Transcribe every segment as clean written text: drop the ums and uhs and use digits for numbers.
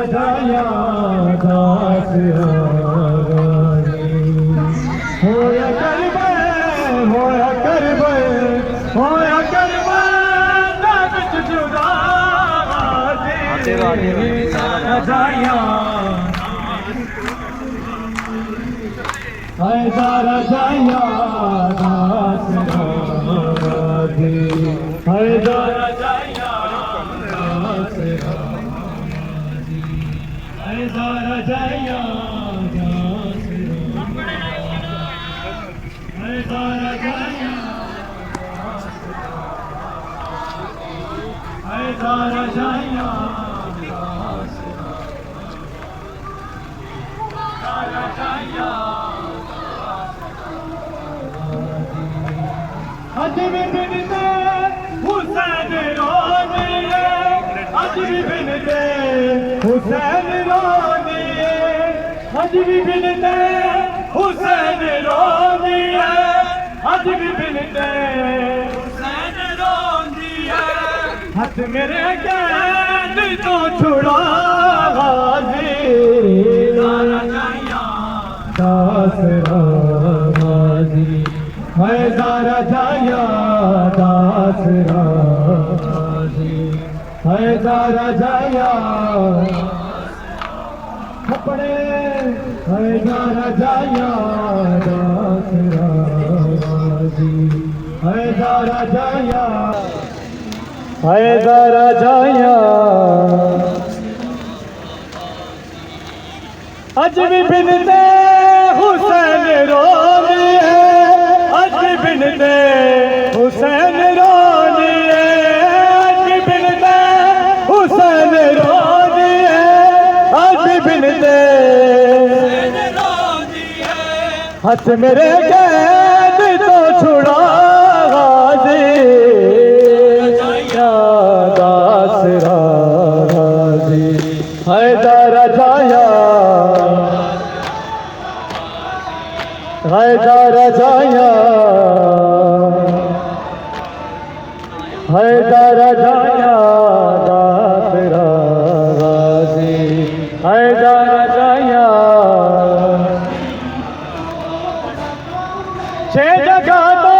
जाया दास होया करबे होया करबे होया करबे नाच जुदा जाया हैदारा जाया दास हैदारा जाया दास हैदारा जाया दास हैदारा जाया हैदारा जाया आज भी बिनते हुसैन रोनिए आज भी बिनते हुसैन रोनिए आज भी बिनते हुसैन रोनिए आज भी बिनते हुसैन रोनिए हाथ मेरे कैद तो छुड़ा गाजी दास राजी हैदारा जाया दास राजी हैदारा जाया कपड़े हैदारा जाया दास राजी हैदारा जाया हैदारा जाया आज भी बिनते हुसैन रोनी है आज भी बिनते हुसैन रोनी है आज भी बिनते हुसैन रोनी है आज भी बिनते हाथ मेरे कैद तो छुड़ा गाजी दास राजी हैदारा जाया हैदारा जाया हैदारा जाया दास राजी हैदारा जाया छह जगह तो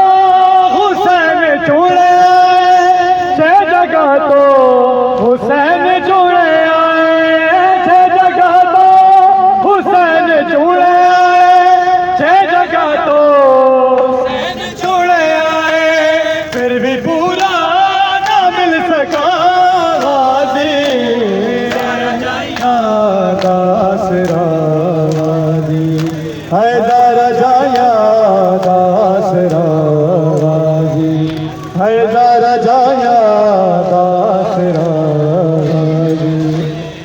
हुसैन चूड़े छह जगह तो हुसैन चूड़े आए छह जगह तो हुसैन चूड़े छह जगह तो छोड़े आए फिर भी पूरा ना मिल सका गाजी दास राजी हैदारा जाया दास राजी हैदारा जाया दास राजी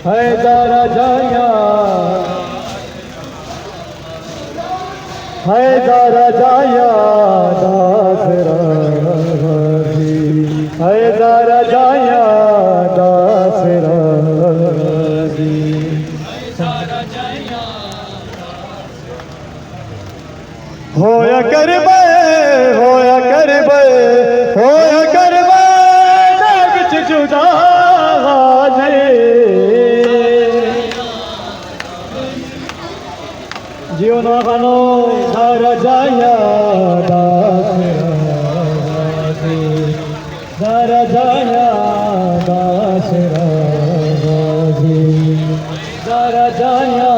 हैदारा जाया हैदारा जाया दास राजी हैदारा जाया दास राजी होया करबे होया करबे होया करबे नाच जुदा जियो ना खानो सारा जाया दास राजी सारा जाया दास राजी सारा जाया